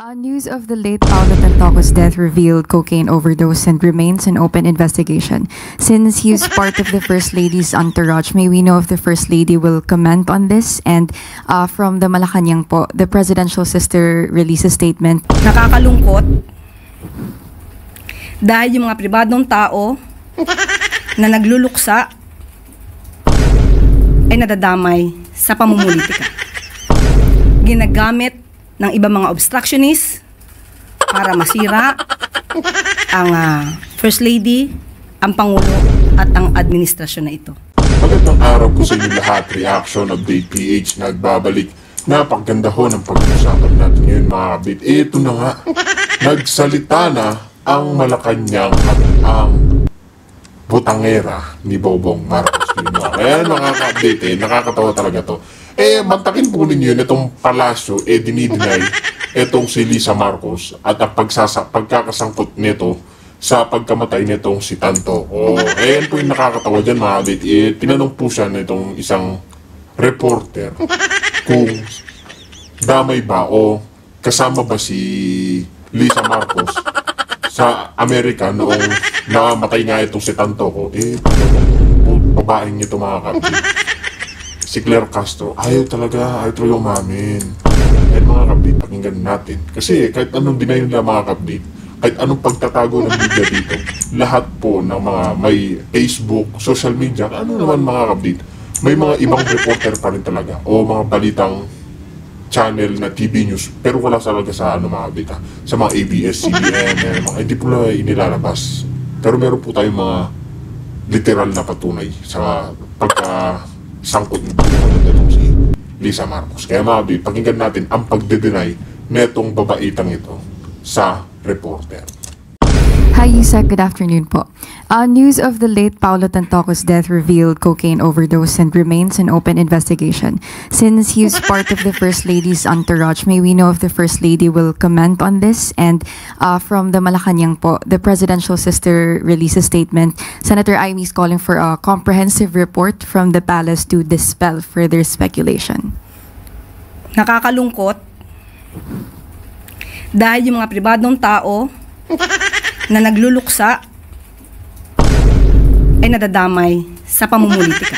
News of the late Paolo Tantoco's death revealed cocaine overdose and remains an open investigation. Since he is part of the First Lady's entourage, may we know if the First Lady will comment on this? And from the Malacanang po, the presidential sister released a statement. Nakakalungkot dahil yung mga pribadong tao na nagluluksa ay nadadamay sa pamumulitika. Ginagamit ng ibang mga obstructionist para masira ang First Lady, ang Pangulo at ang administrasyon na ito. Magandang araw po sa inyo lahat. Reaction Update PH nagbabalik. Napakaganda ho ng pag-usapan natin ngayon mga kabit. Ito na nga, nagsalita na ang Malacanang at ang butangera ni Bobong Marcos Jr. Ayan mga ka-update, nakakatawa talaga to. Mantakin po ninyo itong palasyo, dinideny itong si Lisa Marcos at ang pagkakasangkot nito sa pagkamatay nitong si Tanto. Ayan po yung nakakatawa dyan mga kabit. Tinanong po siya nitong isang reporter kung damay ba o kasama ba si Lisa Marcos sa Amerika noong namatay nga itong si Tanto ko. Babaeng nito mga kabit. Si Claire Castro, ayaw talaga umamin. At mga kabit, pakinggan natin. Kasi kahit anong deny nila mga kabit, kahit anong pagtatago ng media dito, lahat po ng mga may Facebook, social media, ano naman mga kabit, may mga ibang reporter pa rin talaga o mga balitang channel na TV news, pero wala talaga sa mga kabit, sa mga ABS-CBN, hindi po na inilalabas. Pero meron po tayong mga literal na patunay sa sangkot nitong si Lisa Marcos. Kaya mga kabit, pakinggan natin ang pagde-deny netong babaitang ito sa reporter. Hi, Yusek. Good afternoon po. News of the late Paolo Tantoco's death revealed cocaine overdose and remains an open investigation. Since he is part of the First Lady's entourage, may we know if the First Lady will comment on this? And from the Malacanang po, the presidential sister released a statement. Senator Amy is calling for a comprehensive report from the palace to dispel further speculation. Nakakalungkot dahil yung mga pribadong tao na nagluluksa ay nadadamay sa pamumulitika.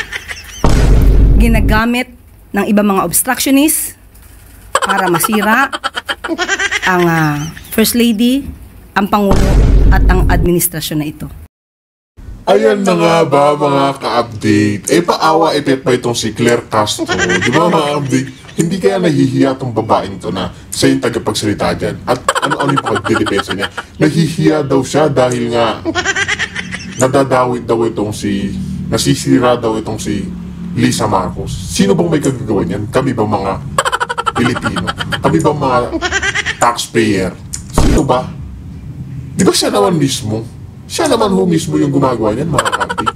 Ginagamit ng ibang mga obstructionist para masira ang First Lady, ang Pangulo at ang administrasyon na ito. Ayan na nga ba mga ka-update? Paawa pa itong si Claire Castro. Di ba mga update? Hindi kaya nahihiya itong babaeng to na siya yung tagapagsalita dyan. At ano yung pagdidepensa niya? Nahihiya daw siya dahil nga nadadawit daw nasisira daw itong si Lisa Marcos. Sino bang may kagagawa niyan? Kami bang mga Pilipino? Kami bang mga taxpayer? Sino ba? Di ba siya naman mismo? Siya naman mismo yung gumagawa niyan mga kapit.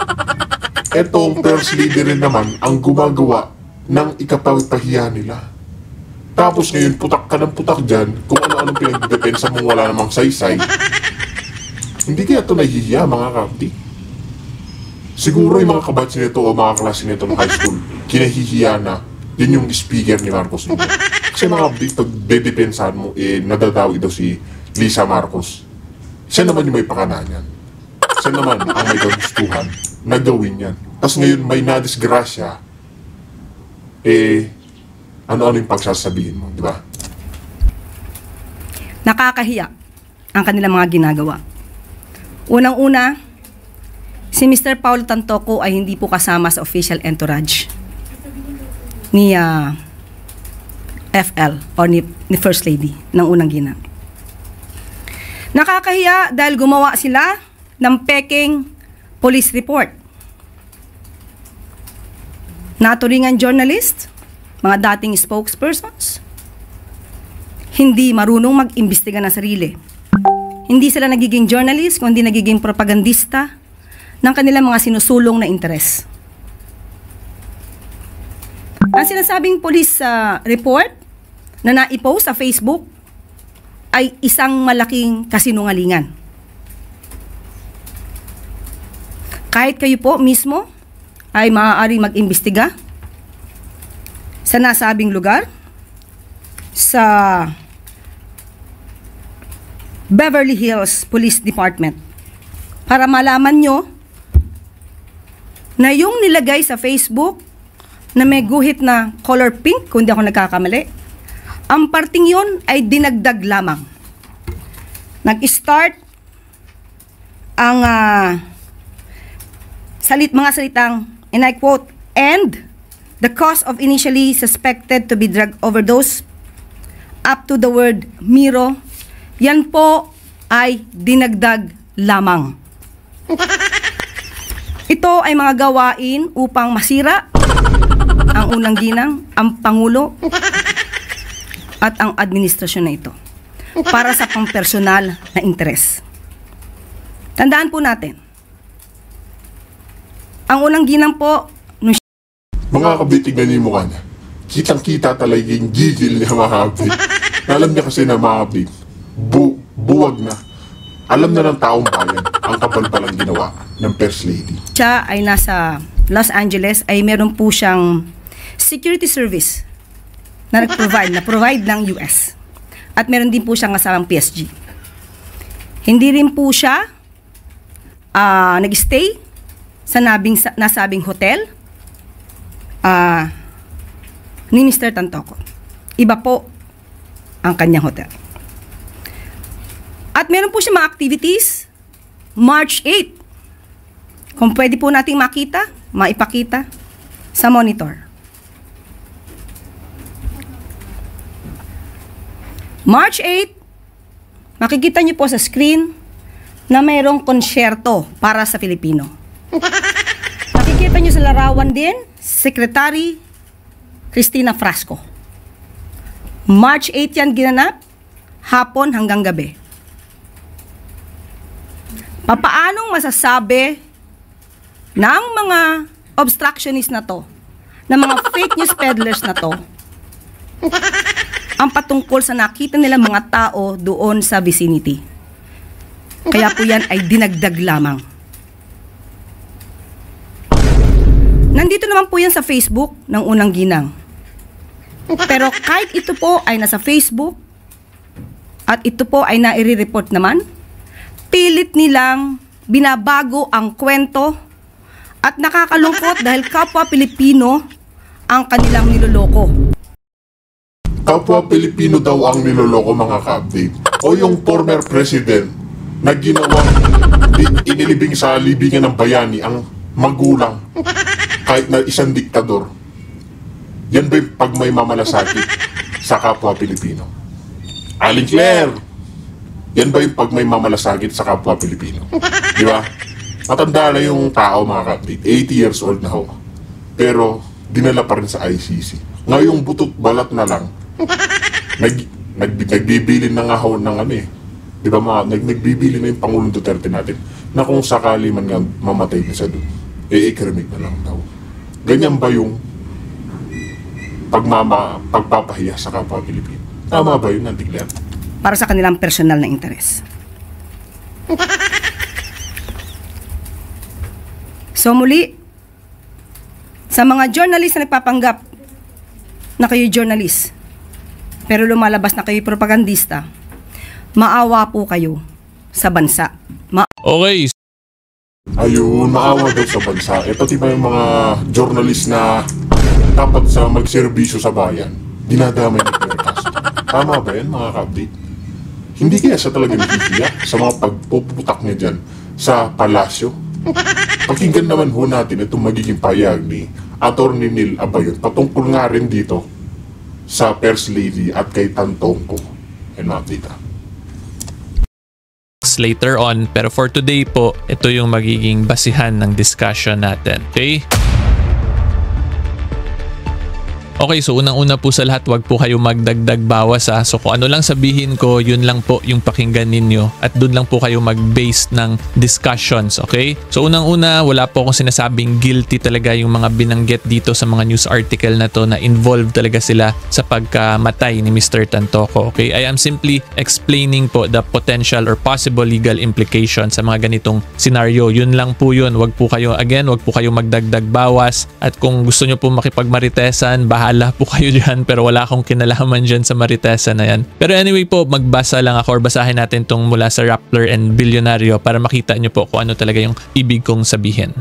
Etong First Lady rin naman ang gumagawa ng ikapahiya nila. Tapos ngayon putak ka ng putak dyan kung ano-anong pinagdepensa mong wala namang saysay. Hindi kaya ito nahihiya mga kapit. Siguro yung mga kabatsi nito o mga klase nito ng high school, kinahihiya na yun yung speaker ni Marcos nito. Kasi mga kapit, pag dedepensahan mo, nadadawi daw si Lisa Marcos. Siya naman yung may pakananan. Siya naman ang may kagustuhan na gawin yan. Tapos ngayon may nadisgrasya, ano-ano yung pagsasabihin mo, di ba? Nakakahiya ang kanilang mga ginagawa. Unang-una, si Mr. Paolo Tantoco ay hindi po kasama sa official entourage ni FL o ni First Lady ng unang ginang. Nakakahiya dahil gumawa sila ng peking police report. Naturingan journalist, mga dating spokespersons, hindi marunong mag-imbestiga ng sarili. Hindi sila nagiging journalist, kundi nagiging propagandista ng kanilang mga sinusulong na interes. Ang sinasabing police report na naipost sa Facebook ay isang malaking kasinungalingan. Kahit kayo po mismo ay maaaring mag-imbestiga sa nasabing lugar, sa Beverly Hills Police Department para malaman nyo na yung nilagay sa Facebook na may guhit na color pink, kung di ako nagkakamali, ang parting yon ay dinagdag lamang. Nag-start ang mga salitang, and I quote, "and the cause of initially suspected to be drug overdose," up to the word Miro, yan po ay dinagdag lamang. Ito ay mga gawain upang masira ang unang ginang, ang Pangulo, at ang administrasyon na ito para sa pampersonal na interes. Tandaan po natin, ang unang ginang po, Mga kabit, tignan niyo yung mukha niya. Kitang-kita talaga yung gigil niya, mga kabit. Alam niya kasi na mga kabit, buwag na. Alam na ng taong bayan ang kapal-palang ginawa ng First Lady. siya ay nasa Los Angeles, ay meron po siyang security service na provide ng US. At meron din po siyang kasamang PSG. Hindi rin po siya nag-stay sa nasabing hotel ni Mr. Tantoco. Iba po ang kanyang hotel. At meron po siya mga activities March 8. Kung pwede po nating maipakita sa monitor. March 8, makikita niyo po sa screen na mayroong konsyerto para sa Filipino. Makikita niyo sa larawan din, Secretary Cristina Frasco. March 8 yan ginanap, hapon hanggang gabi. Papaanong masasabi ng mga obstructionist na to, ng mga fake news peddlers na to, ang patungkol sa nakita nila mga tao doon sa vicinity? Kaya po yan ay dinagdag lamang. Nandito naman po yan sa Facebook ng unang ginang. Pero kahit ito po ay nasa Facebook at ito po ay nai-report naman, pilit nilang binabago ang kwento at nakakalungkot dahil kapwa Pilipino ang kanilang niloloko. Kapwa Pilipino daw ang niloloko, mga ka-update. O yung former president na ginawang inilibing sa libingan ng bayani ang magulang kahit na isang diktador. Yan ba yung pag may mamalasakit sa kapwa Pilipino? Aling Claire, yan ba yung pag may mamalasakit sa kapwa Pilipino? Di ba? Matanda na yung tao, mga ka-update. 80 years old na ho. Pero dinala pa rin sa ICC. Ngayong butot balat na lang, nagbibili na nga ho ng ano eh. Di ba nagbibili na yung Pangulong Duterte natin na kung sakali man nga mamatay na siya doon, ikrimik na lang daw. Ganyan ba yung pagpapahiya sa kapwa Pilipino? Tama ba yun, Nanting Claire? Para sa kanilang personal na interes. So muli, sa mga journalist na nagpapanggap na kayo journalist, pero lumalabas na kayo propagandista, maawa po kayo sa bansa. Okay. Ayun, maawa daw sa bansa. Ito diba yung mga journalist na dapat sa magserbisyo sa bayan, dinadamay ni Claire Castro. Tama ba yan, mga ka-update? Hindi kaya siya talaga nakikiya sa mga pagpuputak niya dyan sa palasyo? Pakinggan naman ho natin itong magiging payag ni Atty. Neil Abayon patungkol nga rin dito sa First Lady at kay Tantongco. And update Later on, pero for today po, ito yung magiging basihan ng discussion natin. Okay? Okay, so unang-una po sa lahat, wag po kayo magdagdag bawas ha. So kung ano lang sabihin ko, yun lang po yung pakinggan ninyo at dun lang po kayo mag-base ng discussions, okay? So unang-una, wala po akong sinasabing guilty talaga yung mga binanggit dito sa mga news article na to na involved talaga sila sa pagkamatay ni Mr. Tantoco, okay? I am simply explaining po the potential or possible legal implications sa mga ganitong scenario. Yun lang po yun. Wag po kayo magdagdag bawas at kung gusto nyo po makipagmaritesan, bahala bahala po kayo dyan, pero wala akong kinalaman dyan sa Maritesa na yan. Pero anyway po, magbasa lang ako or basahin natin tong mula sa Rappler and Bilyonaryo para makita nyo po kung ano talaga yung ibig kong sabihin.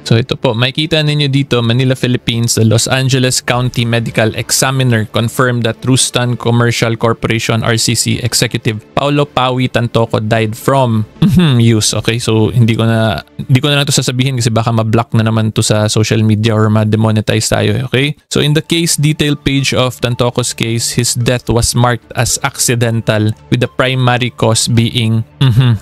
So ito po, makikita ninyo dito, Manila, Philippines, the Los Angeles County Medical Examiner confirmed that Rustan Commercial Corporation RCC Executive Paulo Pawi Tantoco died from use. Okay, so hindi ko na lang to sasabihin kasi baka ma-block na naman to sa social media or ma-demonetize tayo. Okay, so in the case detail page of Tantoco's case, his death was marked as accidental with the primary cause being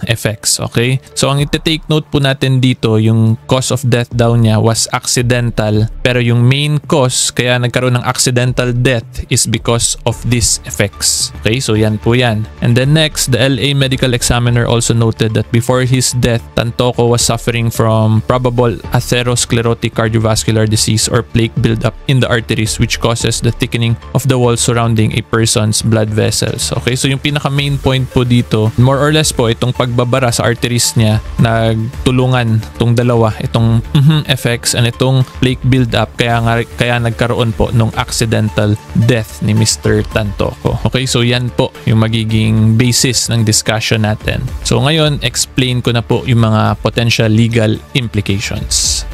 effects. Okay, so ang iti-take note po natin dito, yung cause of death daw niya was accidental, pero yung main cause kaya nagkaroon ng accidental death is because of these effects. Okay, so yan po yan. And then next, the LA Medical Examiner also noted that before his death, Tantoco was suffering from probable atherosclerotic cardiovascular disease or plaque buildup in the arteries, which causes the thickening of the walls surrounding a person's blood vessels. Okay, so yung pinaka main point po dito, more or less po, itong pagbabara sa arteries niya, nagtulungan itong dalawa, itong effects and itong plaque buildup, kaya nagkaroon po nung accidental death ni Mr. Tantoco. Okay, so yan po yung magiging basis ng discussion natin. So ngayon, explain ko na po yung mga potential legal implications.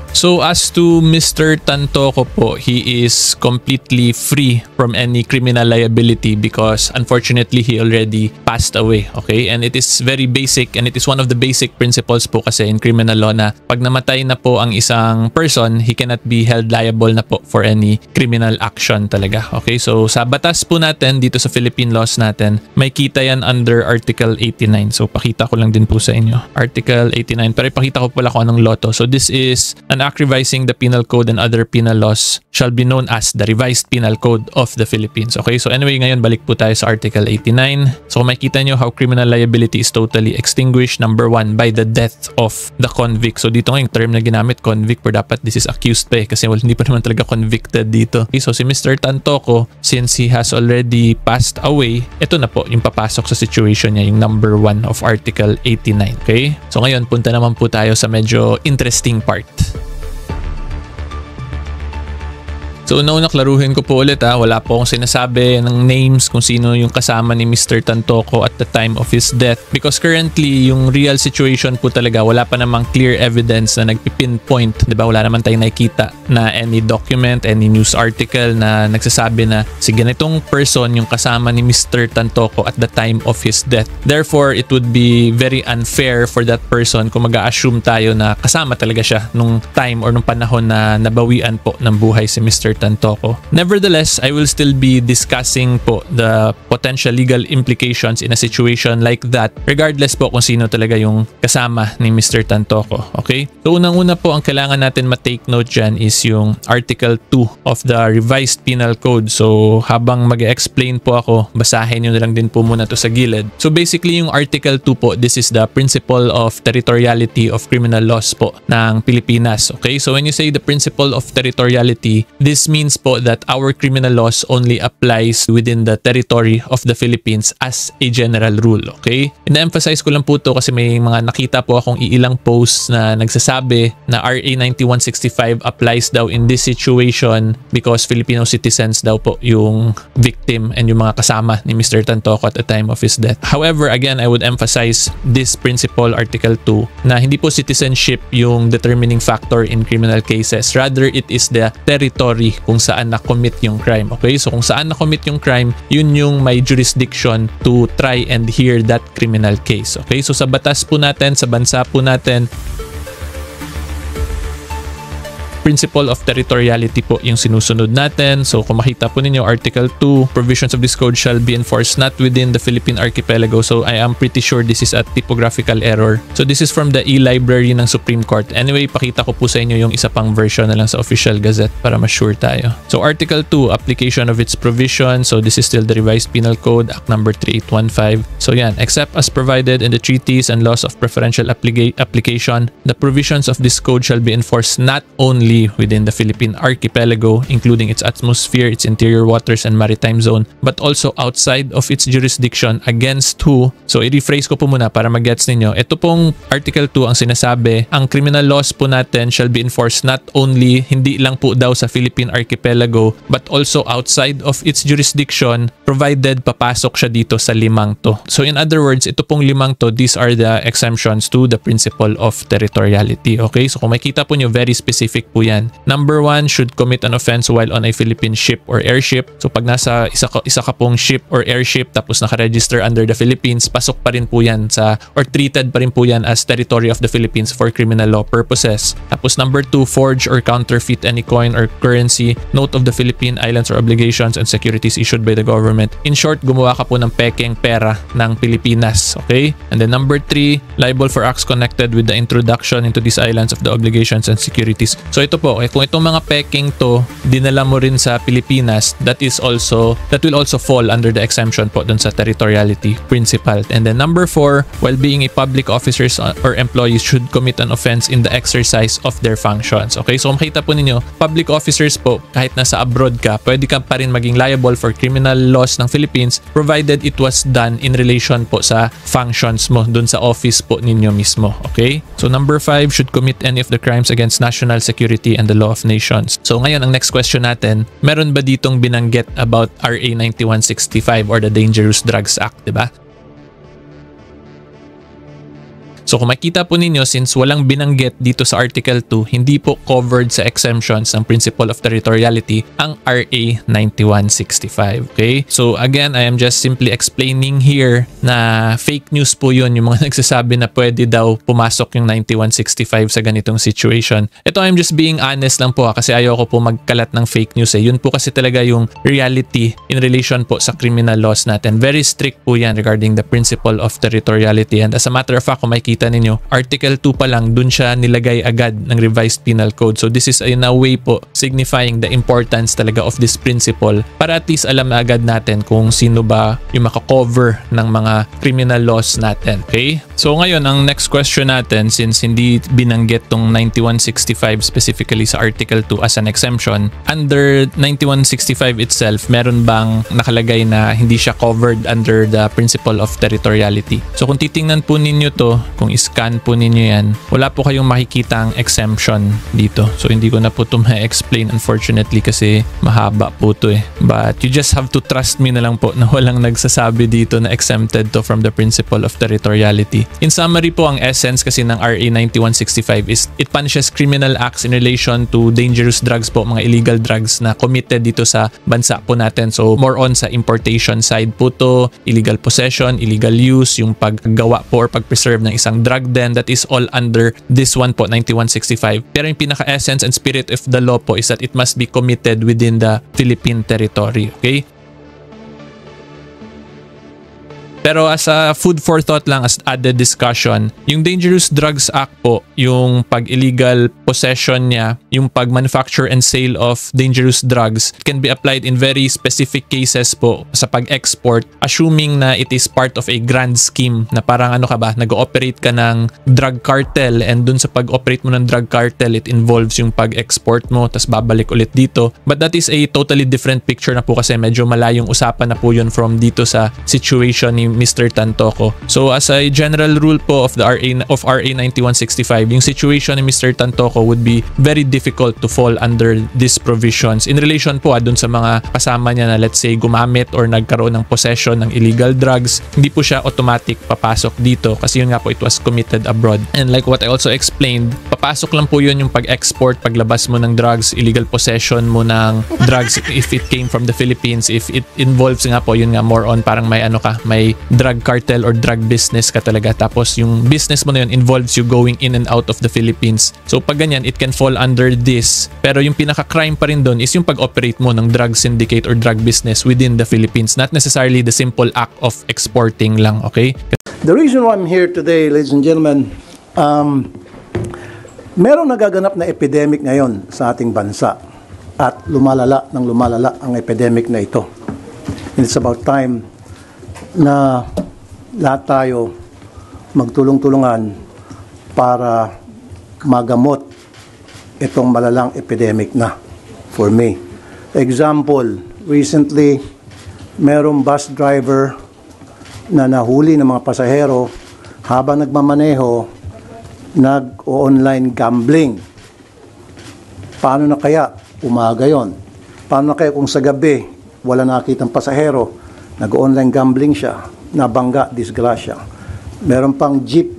So as to Mr. Tantoco po, he is completely free from any criminal liability because unfortunately he already passed away. Okay, and it is very basic and it is one of the basic principles po kasi in criminal law na pag namatay na po ang isang person, he cannot be held liable na po for any criminal action talaga. Okay, so sa batas po natin dito sa Philippine laws natin, may kita yan under Article 89. So pakita ko lang din po sa inyo. Article 89, pero ipakita ko pala kung anong law to. So this is an act revising the penal code and other penal laws shall be known as the Revised Penal Code of the Philippines. Okay, so anyway, ngayon balik po tayo sa Article 89. So makikita nyo how criminal liability is totally extinguished, number 1, by the death of the convict. So dito nga yung term na ginamit, convict, pero dapat this is accused pa kasi hindi pa naman talaga convicted dito. Okay, so si Mr. Tantoco, since he has already passed away, ito na po yung papasok sa situation niya, yung number 1 of Article 89. Okay, so ngayon punta naman po tayo sa medyo interesting part. So una-una klaruhin ko po ulit wala po akong sinasabi ng names kung sino yung kasama ni Mr. Tantoco at the time of his death because currently yung real situation po talaga wala pa namang clear evidence na nagpipinpoint, 'di ba? Wala naman tayong nakikita na any document, any news article na nagsasabi na si ganitong person yung kasama ni Mr. Tantoco at the time of his death. Therefore, it would be very unfair for that person kung mag-a-assume tayo na kasama talaga siya nung time or nung panahon na nabawian po ng buhay si Mr. Tantoco. Nevertheless, I will still be discussing po the potential legal implications in a situation like that regardless po kung sino talaga yung kasama ni Mr. Tantoco. Okay? So unang-una po ang kailangan natin ma-take note dyan is yung Article 2 of the Revised Penal Code. So habang mag-explain po ako, basahin nyo na lang din po muna to sa gilid. So basically yung Article 2 po, this is the principle of territoriality of criminal laws po ng Pilipinas. Okay? So when you say the principle of territoriality, this means po that our criminal laws only applies within the territory of the Philippines as a general rule. Okay? Ina-emphasize ko lang po to kasi may mga nakita po akong iilang posts na nagsasabi na RA 9165 applies daw in this situation because Filipino citizens daw po yung victim and yung mga kasama ni Mr. Tantoco at the time of his death. However, again, I would emphasize this principle, Article 2, na hindi po citizenship yung determining factor in criminal cases. Rather, it is the territory kung saan na-commit yung crime. Okay? So kung saan na-commit yung crime, yun yung may jurisdiction to try and hear that criminal case. Okay? So sa batas po natin, sa bansa po natin, principle of territoriality po yung sinusunod natin. So kung makita po ninyo, Article 2, provisions of this code shall be enforced not within the Philippine archipelago. So I am pretty sure this is a typographical error. So this is from the e-library ng Supreme Court. Anyway, pakita ko po sa inyo yung isa pang version na lang sa Official Gazette para ma-sure tayo. So Article 2, application of its provision. So this is still the Revised Penal Code, Act number 3815. So yan, except as provided in the treaties and laws of preferential application, the provisions of this code shall be enforced not only only within the Philippine archipelago, including its atmosphere, its interior waters and maritime zone, but also outside of its jurisdiction against who? So, i-rephrase ko po muna para mag-gets ninyo. Ito pong Article 2 ang sinasabi, ang criminal laws po natin shall be enforced not only, hindi lang po daw sa Philippine archipelago, but also outside of its jurisdiction, provided papasok siya dito sa 5 to. So, in other words, ito pong 5 to, these are the exemptions to the principle of territoriality. Okay? So, kung makita po nyo, very specific po yan. Number 1, should commit an offense while on a Philippine ship or airship. So, pag nasa isa ka pong ship or airship tapos nakaregister under the Philippines, pasok pa rin po yan sa, or treated pa rin po yan as territory of the Philippines for criminal law purposes. Tapos number 2, forge or counterfeit any coin or currency, note of the Philippine Islands or obligations and securities issued by the government. In short, gumawa ka po ng pekeng pera ng Pilipinas. Okay? And then number 3, liable for acts connected with the introduction into these islands of the obligations and securities. So ito po, kung itong mga peking to, dinala mo rin sa Pilipinas, that will also fall under the exemption po dun sa territoriality principle. And then number 4, while being a public officers or employees should commit an offense in the exercise of their functions. Okay? So makita po ninyo, public officers po, kahit nasa abroad ka, pwede ka pa rin maging liable for criminal laws ng Philippines provided it was done in relation po sa functions mo dun sa office po ninyo mismo. Okay? So number 5, should commit any of the crimes against national security and the law of nations. So ngayon, ang next question natin, meron ba ditong binanggit about RA 9165 or the Dangerous Drugs Act, diba? So kung makita po ninyo, since walang binanggit dito sa Article 2, hindi po covered sa exemptions ng Principle of Territoriality ang RA 9165. Okay? So again, I am just simply explaining here na fake news po yun, yung mga nagsasabi na pwede daw pumasok yung 9165 sa ganitong situation. Ito, I'm just being honest lang po kasi ayoko po magkalat ng fake news eh. Yun po kasi talaga yung reality in relation po sa criminal laws natin. Very strict po yan regarding the Principle of Territoriality. And as a matter of fact, kung makikita ninyo, Article 2 pa lang, dun siya nilagay agad ng revised penal code. So this is in a way po signifying the importance talaga of this principle para at least alam na agad natin kung sino ba yung makakover ng mga criminal laws natin. Okay? So ngayon, ang next question natin, since hindi binanggit tong 9165 specifically sa Article 2 as an exemption, under 9165 itself, meron bang nakalagay na hindi siya covered under the Principle of Territoriality? So kung titingnan po ninyo to, kung i-scan po ninyo yan, wala po kayong makikitang exemption dito. So hindi ko na po ito ma-explain unfortunately kasi mahaba po ito eh. But you just have to trust me na lang po na walang nagsasabi dito na exempted to from the Principle of Territoriality. In summary po, ang essence kasi ng RA 9165 is it punishes criminal acts in relation to dangerous drugs po, mga illegal drugs na committed dito sa bansa po natin. So more on sa importation side po to, illegal possession, illegal use, yung paggawa po or pag-preserve ng isang drug den, that is all under this one po, 9165. Pero yung pinaka-essence and spirit of the law po is that it must be committed within the Philippine territory. Okay? Pero as a food for thought lang, as added discussion, yung Dangerous Drugs Act po, yung pag-illegal possession niya, yung pag-manufacture and sale of dangerous drugs can be applied in very specific cases po sa pag-export, assuming na it is part of a grand scheme na parang ano ka ba, nag-ooperate ka ng drug cartel and dun sa pag-operate mo ng drug cartel, it involves yung pag-export mo tas babalik ulit dito. But that is a totally different picture na po kasi medyo malayong usapan na po yun from dito sa situation ni Mr. Tantoco. So as a general rule po of the RA 9165, yung situation ni Mr. Tantoco would be very difficult to fall under these provisions in relation po dun sa mga kasama niya na let's say gumamit or nagkaroon ng possession ng illegal drugs. Hindi po siya automatic papasok dito kasi yun nga po, it was committed abroad. And like what I also explained, papasok lang po yun yung pag-export, paglabas mo ng drugs, illegal possession mo ng drugs if it came from the Philippines, if it involves nga po, yun nga more on parang may ano ka, may drug cartel or drug business ka talaga, tapos yung business mo na yun involves you going in and out of the Philippines. So pag ganyan, it can fall under this. Pero yung pinaka-crime pa rin doon is yung pag-operate mo ng drug syndicate or drug business within the Philippines, not necessarily the simple act of exporting lang, okay? The reason why I'm here today, ladies and gentlemen, merong nagaganap na epidemic ngayon sa ating bansa at lumalala ang epidemic na ito. And it's about time na lahat tayo magtulong-tulungan para magamot itong malalang epidemic na for me. Example, recently, merong bus driver na nahuli ng mga pasahero habang nagmamaneho, nag-online gambling. Paano na kaya umaga yon? Paano na kaya kung sa gabi wala nakitang pasahero, nag-online gambling siya, nabangga, disgrasya. Meron pang jeep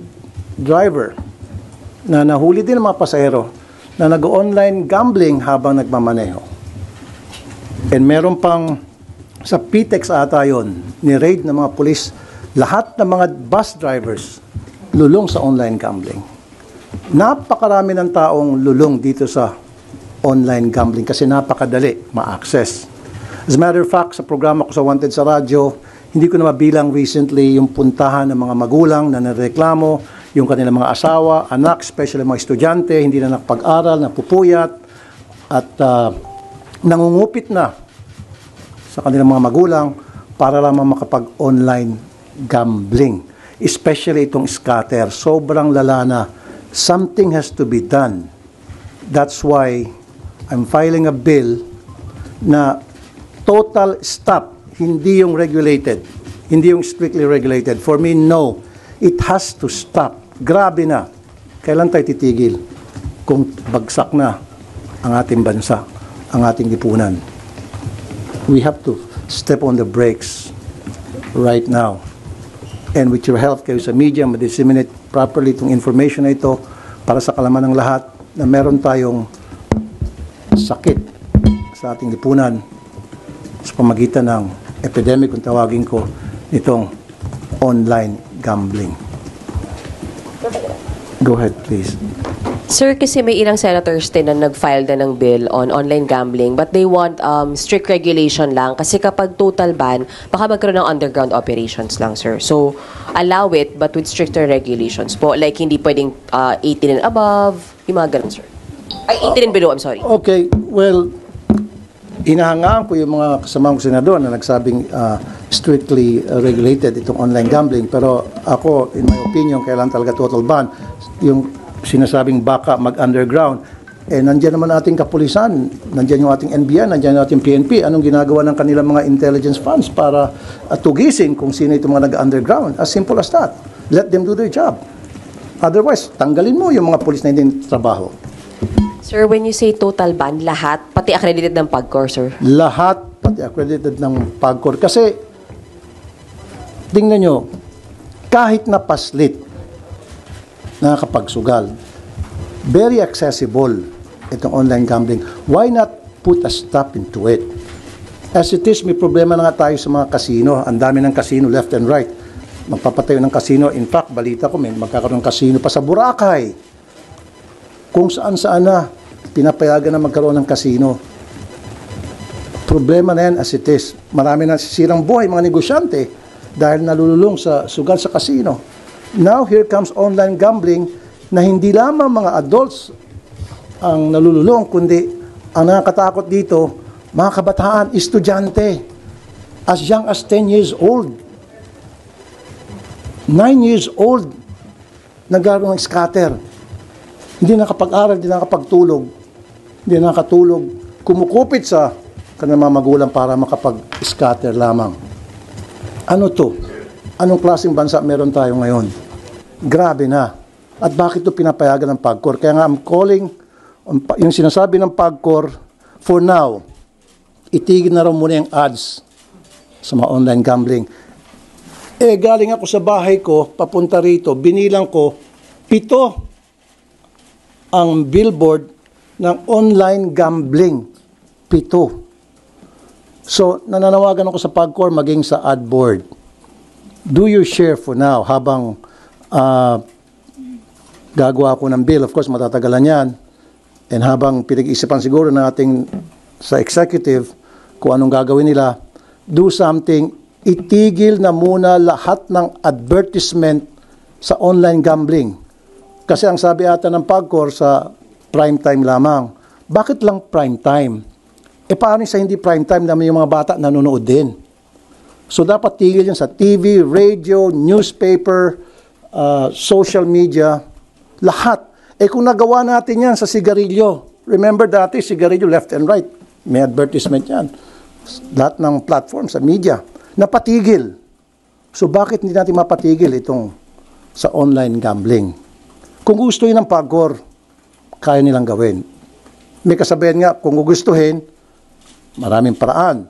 driver na nahuli din ng mga pasahero na nag-online gambling habang nagmamaneho. And meron pang sa PTEX ata yun, ni-raid ng mga pulis, lahat ng mga bus drivers lulong sa online gambling. Napakarami ng taong lulong dito sa online gambling kasi napakadali ma-access. As a matter of fact, sa programa ko sa Wanted sa radyo, hindi ko na mabilang recently yung puntahan ng mga magulang na nareklamo, yung kanilang mga asawa, anak, especially mga estudyante, hindi na nakapag-aral, napupuyat, at nangungupit na sa kanilang mga magulang para lamang makapag-online gambling. Especially itong scatter. Sobrang lala na. Something has to be done. That's why I'm filing a bill na total stop. Hindi yung regulated. Hindi yung strictly regulated. For me, no. It has to stop. Grabe na. Kailan tayo titigil kung bagsak na ang ating bansa, ang ating lipunan? We have to step on the brakes right now. And with your help kayo sa media, ma-disseminate properly itong information na ito para sa kalaman ng lahat na meron tayong sakit sa ating lipunan sa pamagitan ng epidemic, kung tawagin ko, nitong online gambling. Go ahead, please. Sir, kasi may ilang senators din na nag-file na ng bill on online gambling but they want strict regulation lang kasi kapag total ban, baka magkaroon ng underground operations lang, sir. So, allow it but with stricter regulations po. Like, hindi pwedeng 18 and above, yung mga ganun, sir. Ay, 18 and below, I'm sorry. Okay, well, inahangaan ko yung mga kasamang senador na nagsabing strictly regulated itong online gambling. Pero ako, in my opinion, kailan talaga total ban. Yung sinasabing baka mag-underground. Nandiyan naman ating kapulisan, nandiyan yung ating NBI, nandiyan yung ating PNP. Anong ginagawa ng kanilang mga intelligence funds para tugisin kung sino itong mga nag-underground? As simple as that. Let them do their job. Otherwise, tanggalin mo yung mga pulis na hindi trabaho. Sir, when you say total ban, lahat, pati accredited ng PAGCOR, sir? Lahat, pati accredited ng PAGCOR. Kasi, tingnan nyo, kahit na paslit, nakakapagsugal, very accessible itong online gambling. Why not put a stop into it? As it is, may problema na nga tayo sa mga casino. Ang dami ng casino left and right. Magpapatayo ng casino. In fact, balita ko, may magkakaroon ng casino pa sa Boracay. Kung saan-saan na pinapayagan na magkaroon ng casino. Problema na yan as it is. Marami na sisirang buhay, mga negosyante, dahil nalululong sa sugal sa casino. Now, here comes online gambling na hindi lamang mga adults ang nalululong, kundi ang nakakatakot dito, mga kabataan, estudyante, as young as 10 years old, 9 years old, nagkaroon ng scatter. Hindi nakapag-aral, hindi nakapagtulog, hindi nakatulog, kumukupit sa kanilang mga magulang para makapag-scatter lamang. Ano to? Anong klaseng bansa meron tayo ngayon? Grabe na. At bakit ito pinapayagan ng PAGCOR? Kaya nga I'm calling, yung sinasabi ng PAGCOR, for now, itigil na raw muna yung ads sa mga online gambling. Galing ako sa bahay ko, papunta rito, binilang ko, 7 ang billboard ng online gambling. 7. So, nananawagan ako sa PAGCOR maging sa ad board. Do your share for now habang gagawa ko ng bill. Of course, matatagalan yan. And habang pinag-isipan siguro ng ating sa executive kung anong gagawin nila, do something, itigil na muna lahat ng advertisement sa online gambling. Kasi ang sabi ata ng PAGCOR sa prime time lamang. Bakit lang prime time? Paano sa hindi prime time naman yung mga bata nanonood din? So dapat tigil yan sa TV, radio, newspaper, social media, lahat. Kung nagawa natin yan sa sigarilyo, Remember dati, sigarilyo left and right. May advertisement yan. Lahat ng platform sa media. Napatigil. So bakit hindi natin mapatigil itong sa online gambling? Kung gusto yun ng PAGCOR, kaya nilang gawin. May kasabihan nga, kung gugustuhin, maraming paraan.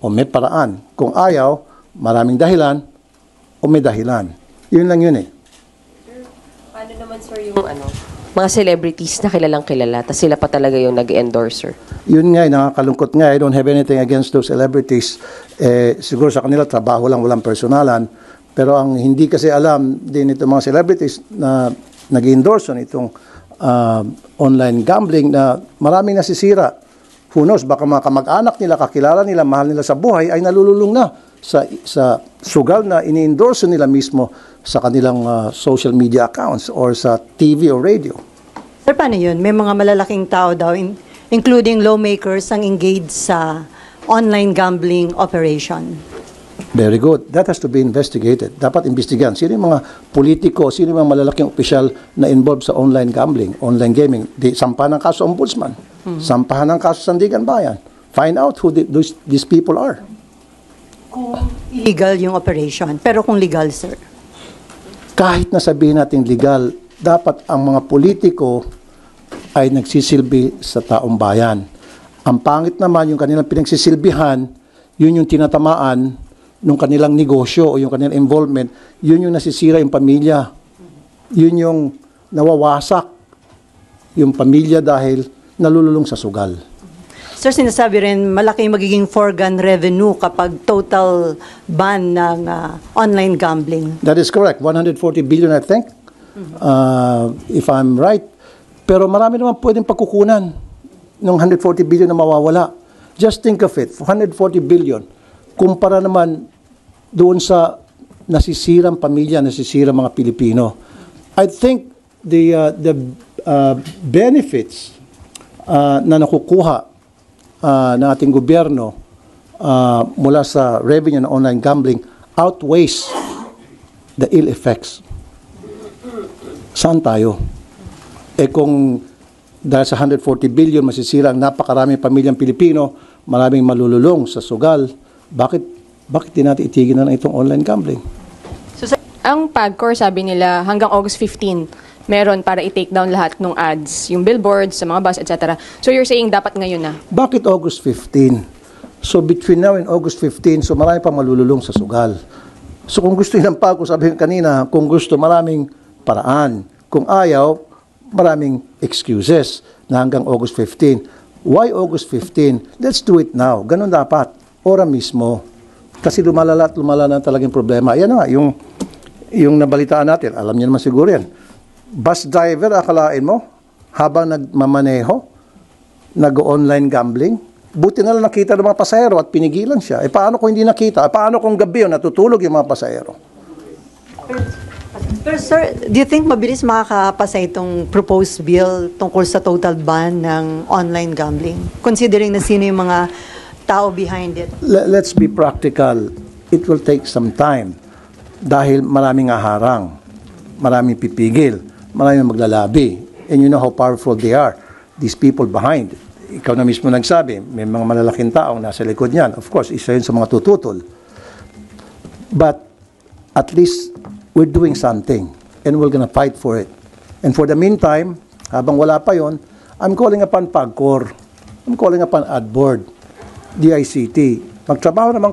O may paraan. Kung ayaw, maraming dahilan o may dahilan. Yun lang yun eh. Paano naman, sir, yung mga celebrities na kilalang kilala, tapos sila pa talaga yung nag-endorse, sir? Yun nga, nakakalungkot nga. I don't have anything against those celebrities. Siguro sa kanila, trabaho lang, walang personalan. Pero ang hindi kasi alam din itong mga celebrities na nag-endorse itong online gambling na maraming nasisira. Who knows, baka mga kamag-anak nila, kakilala nila, mahal nila sa buhay, ay nalululong na sa sugal na ini-endorse nila mismo sa kanilang social media accounts or sa TV or radio. Sir, paano yun? May mga malalaking tao daw, including lawmakers, ang engaged sa online gambling operation. Very good. That has to be investigated. Dapat imbestigahan. Sino yung mga politiko, sino yung mga malalaking opisyal na involved sa online gambling, online gaming? Sampahan ng kaso ombudsman. Sampahan ng kaso Sandigan Bayan. Find out who these people are. Kung illegal yung operation. Pero kung legal, sir? Kahit na sabihin natin legal, dapat ang mga politiko ay nagsisilbi sa taong bayan. Ang pangit naman yung kanilang pinagsisilbihan, yun yung tinatamaan ng kanilang negosyo o yung kanilang involvement, yun yung nasisira yung pamilya. Yun yung nawawasak yung pamilya dahil nalululong sa sugal. Sir, sinasabi rin malaki magiging foregone revenue kapag total ban ng online gambling. That is correct. 140 billion, I think, if I'm right. Pero marami naman pwedeng pagkukunan ng 140 billion na mawawala. Just think of it, 140 billion. Kumpara naman doon sa nasisirang pamilya, nasisirang mga Pilipino. I think the benefits na nakukuha ng ating gobyerno mula sa revenue ng online gambling outweighs the ill effects. Saan tayo? Kung dahil sa 140 billion masisira ang napakaraming pamilyang Pilipino, maraming malululong sa sugal, bakit din natin itigil na lang itong online gambling? So, ang PAGCOR, sabi nila, hanggang August 15, meron para i-take down lahat ng ads, yung billboards, sa mga bus, etc. So, you're saying dapat ngayon na? Bakit August 15? So, between now and August 15, so marami pa malululong sa sugal. So, kung gusto nilang PAGCOR, sabi kanina, kung gusto, maraming paraan. Kung ayaw, maraming excuses na hanggang August 15. Why August 15? Let's do it now. Ganun dapat. Ora mismo. Kasi lumalala at lumalala na talagang problema. Ayan na nga, yung nabalitaan natin, alam niyo naman siguro yan. Bus driver, akalain mo, habang nagmamaneho, nag-online gambling, buti na lang nakita ng mga pasahero at pinigilan siya. Paano kung hindi nakita? Paano kung gabi yun, natutulog yung mga pasahero? Pero sir, do you think mabilis makakapasa itong proposed bill tungkol sa total ban ng online gambling? Considering na sino yung mga tao behind it? Let's be practical. It will take some time dahil maraming aharang, maraming pipigil, maraming maglalabi. And you know how powerful they are, these people behind. Ikaw na mismo nagsabi, may mga malalaking taong nasa likod niyan. Of course, isa yun sa mga tututol. But at least we're doing something and we're gonna fight for it. And for the meantime, habang wala pa yon, I'm calling upon PAGCOR, I'm calling upon AdBoard, DICT. Magtrabaho naman